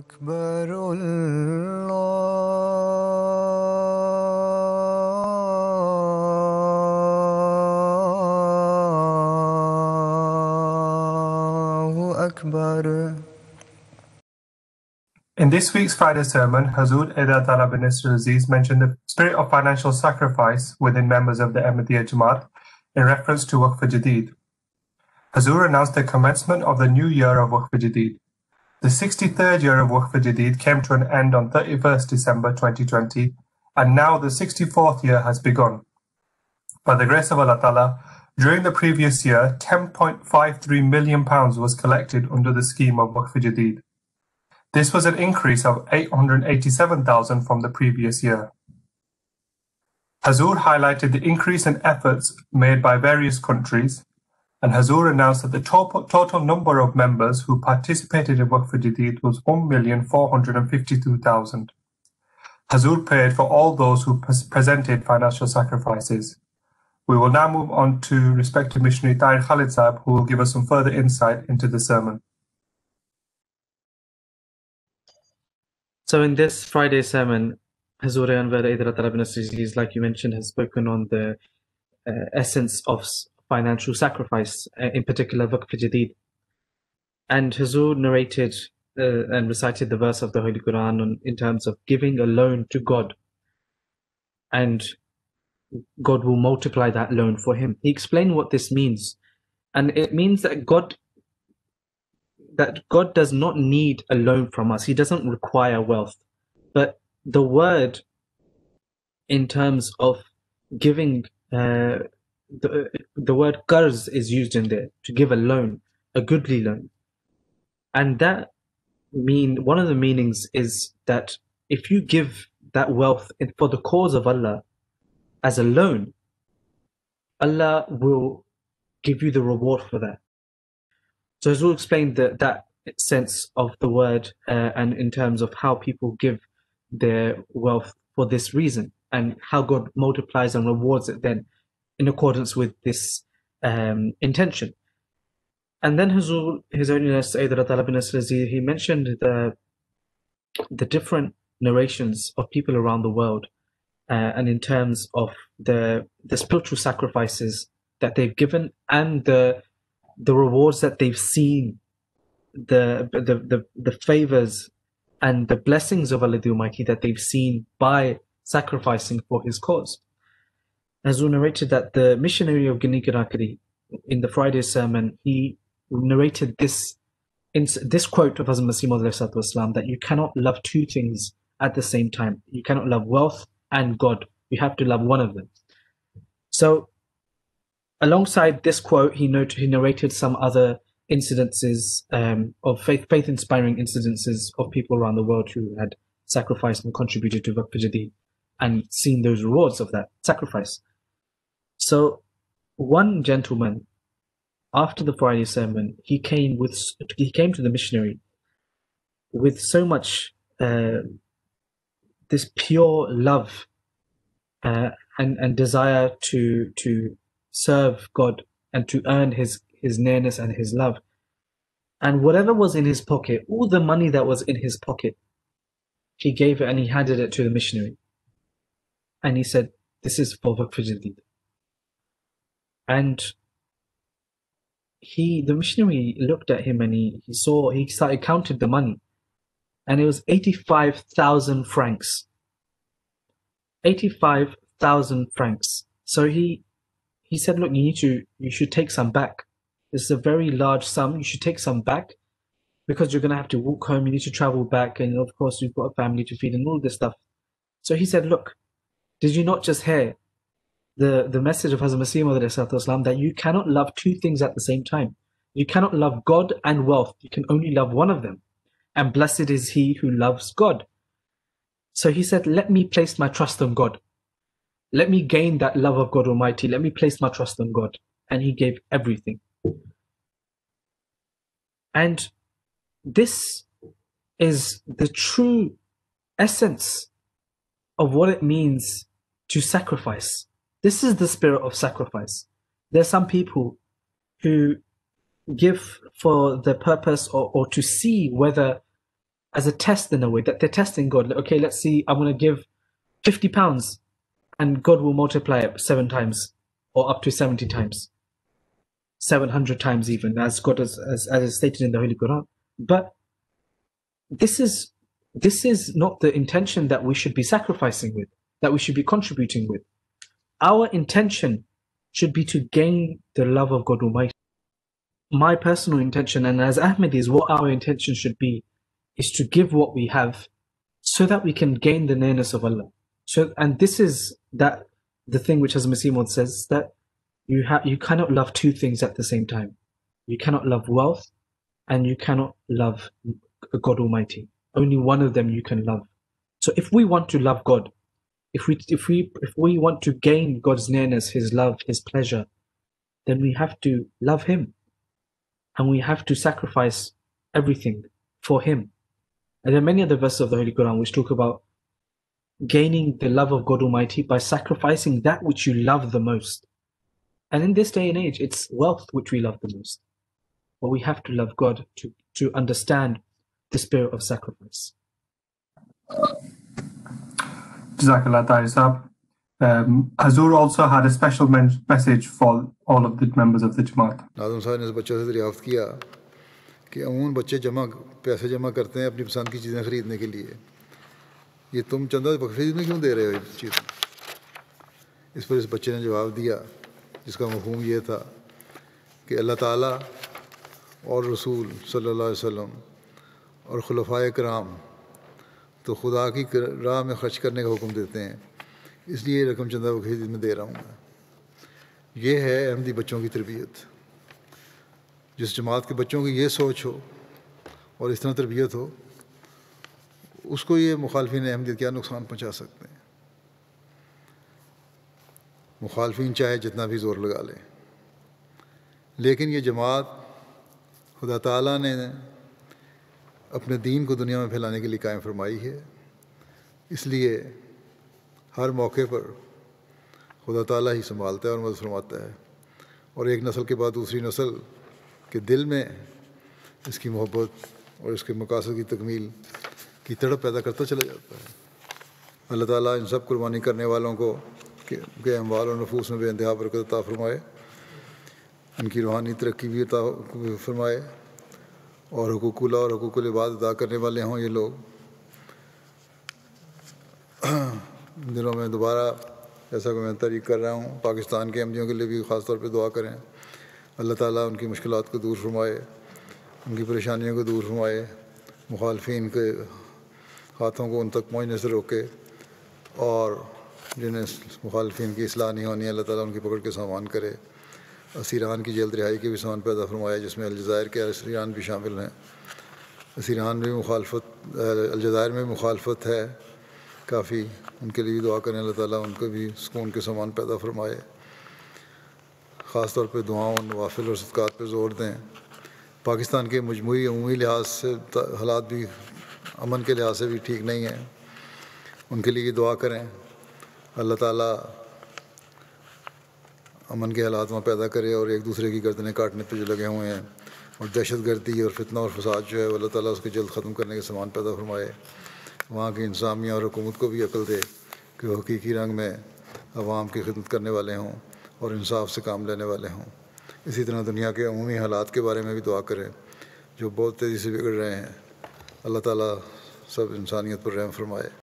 أكبر الله أكبر. In this week's Friday sermon, Hazrat Ameerul mentioned the spirit of financial sacrifice within members of the Ahmadiyya Jamaat in reference to Waqf Jadid. Huzoor announced the commencement of the new year of Waqf Jadid. The 63rd year of Waqf Jadid came to an end on 31st December 2020, and now the 64th year has begun. By the grace of Allah Ta'ala, during the previous year, £10.53 million was collected under the scheme of Waqf Jadid. This was an increase of 887,000 from the previous year. Huzoor highlighted the increase in efforts made by various countries, and Huzoor announced that the total number of members who participated in Waqf Jadid was 1,452,000. Huzoor prayed for all those who presented financial sacrifices. We will now move on to respected missionary Tahir Khalid Sahib, who will give us some further insight into the sermon. So in this Friday sermon, Huzoor Anwar like you mentioned, has spoken on the essence of financial sacrifice, in particular Waqf Jadid. And Huzoor narrated and recited the verse of the Holy Quran in terms of giving a loan to God, and God will multiply that loan for him. He explained what this means, and it means that God does not need a loan from us. He doesn't require wealth. But the word in terms of giving, the word qarz is used in there, to give a loan, a goodly loan. And one of the meanings is that if you give that wealth for the cause of Allah as a loan, Allah will give you the reward for that. So Huzoor explained that sense of the word and in terms of how people give their wealth for this reason, and how God multiplies and rewards it then in accordance with this intention. And then Huzoor, His Holiness he mentioned the different narrations of people around the world, and in terms of the spiritual sacrifices that they've given and the rewards that they've seen, the favors and the blessings of Allah the Almighty that they've seen by sacrificing for His cause. Huzoor narrated that the missionary of Guinea Conakry, in the Friday sermon, he narrated this quote of Hazrat Masih Maud, that you cannot love two things at the same time. You cannot love wealth and God. You have to love one of them. So alongside this quote, he narrated some other incidences of faith-inspiring incidences of people around the world who had sacrificed and contributed to Waqf Jadid and seen those rewards of that sacrifice. So one gentleman, after the Friday sermon, he came to the missionary with so much this pure love and desire to serve God and to earn his nearness and his love. And whatever was in his pocket, all the money that was in his pocket, he gave it and he handed it to the missionary. And he said, "This is for Waqf Jadid." And the missionary looked at him and he started counting the money. And it was 85,000 francs. 85,000 francs. So he said, "Look, you should take some back. This is a very large sum. You should take some back because you're going to have to walk home. You need to travel back. And of course, you've got a family to feed and all this stuff." So he said, "Look, did you not just hear the message of Hazrat Masih Maud that you cannot love two things at the same time? You cannot love God and wealth. You can only love one of them. And blessed is he who loves God." So he said, "Let me place my trust on God. Let me gain that love of God Almighty. Let me place my trust on God." And he gave everything. And this is the true essence of what it means to sacrifice. This is the spirit of sacrifice. There are some people who give for the purpose or to see whether as a test in a way, that they're testing God. Okay, let's see, I'm going to give £50 and God will multiply it 7 times or up to 70 times, 700 times even, as God as is stated in the Holy Quran. But this is not the intention that we should be sacrificing with, that we should be contributing with. Our intention should be to gain the love of God Almighty. My personal intention, and as Ahmadis, what our intention should be, is to give what we have so that we can gain the nearness of Allah. So, and this is that the thing which, as Masih Maud says, that you cannot love two things at the same time. You cannot love wealth and you cannot love God Almighty. Only one of them you can love. So if we want to love God, if we want to gain God's nearness, His love, His pleasure, then we have to love Him. And we have to sacrifice everything for Him. And there are many other verses of the Holy Quran which talk about gaining the love of God Almighty by sacrificing that which you love the most. And in this day and age, it's wealth which we love the most. But we have to love God to understand the spirit of sacrifice. Jazakallah Tahir Sahab. Huzoor also had a special message for all of the members of the Jamaat. ناظم صاحب نے بچوں سے دریافت کیا کہ عموماً بچے پیسے جمع کرتے ہیں اپنی پسند کی چیزیں خریدنے کے لیے. یہ تم چندہ بخشش میں کیوں دے رہے ہو یہ چیز؟ اس پر اس بچے نے جواب دیا جس کا مفہوم یہ تھا کہ اللہ تعالیٰ اور رسول صلی اللہ علیہ وسلم اور خلفائے کرام تو خدا کی راہ میں خرچ کرنے کا حکم دیتے ہیں، اس لیے یہ رقم چندہ بخشش میں دے رہا ہوں میں. یہ ہے احمدی بچوں کی تربیت. جس جماعت کے بچوں کی یہ سوچ ہو اور اس طرح تربیت ہو، اس کو یہ مخالفین احمدیت کیا نقصان پہنچا سکتے ہیں. مخالفین چاہے جتنا بھی زور لگا لیں، لیکن یہ جماعت خدا تعالیٰ نے اپنے دین کو دنیا میں پھیلانے کے لیے قائم فرمائی ہے. اس لیے ہر موقع پر خدا تعالیٰ ہی سنبھالتا ہے اور مدد فرماتا ہے، اور ایک نسل کے بعد دوسری نسل کے دل میں اس کی محبت اور اس کے مقاصد کی تکمیل کی تڑپ پیدا کرتا چلا جاتا ہے. اللہ تعالیٰ ان سب قربانی کرنے والوں کو کے اموال اور نفوس میں بے انتہا برکت عطا فرمائے، ان کی روحانی ترقی بھی عطا فرمائے، اور حقوق اللہ اور حقوق العباد ادا کرنے والے ہوں یہ لوگ. دنوں میں دوبارہ ایسا کہ میں تحریک کر رہا ہوں، پاکستان کے احمدیوں کے لیے بھی خاص طور پہ دعا کریں. اللہ تعالیٰ ان کی مشکلات کو دور فرمائے، ان کی پریشانیوں کو دور فرمائے، مخالفین کے ہاتھوں کو ان تک پہنچنے سے روکے، اور جنہیں مخالفین کی اصلاح نہیں ہونی اللہ تعالیٰ ان کی پکڑ کے سامان کرے. اسیران کی جیل رہائی کے بھی سامان پیدا فرمائے، جس میں الجزائر کے اسیران بھی شامل ہیں. اسیران میں الجزائر میں مخالفت ہے کافی، ان کے لیے بھی دعا کریں اللہ تعالیٰ ان کو بھی سکون کے سامان پیدا فرمائے. خاص طور پہ دعاؤں، نوافل اور صدقات پہ زور دیں. پاکستان کے مجموعی عمومی لحاظ سے حالات بھی امن کے لحاظ سے بھی ٹھیک نہیں ہیں، ان کے لیے دعا کریں اللہ تعالیٰ امن کے حالات وہاں پیدا کرے، اور ایک دوسرے کی گردنیں کاٹنے پہ جو لگے ہوئے ہیں، اور دہشت گردی اور فتنہ اور فساد جو ہے اللہ تعالیٰ اس کو جلد ختم کرنے کے سامان پیدا فرمائے. وہاں کی انتظامیہ اور حکومت کو بھی عقل دے کہ وہ حقیقی رنگ میں عوام کی خدمت کرنے والے ہوں اور انصاف سے کام لینے والے ہوں. اسی طرح دنیا کے عمومی حالات کے بارے میں بھی دعا کریں جو بہت تیزی سے بگڑ رہے ہیں. اللہ تعالیٰ سب انسانیت پر رحم فرمائے.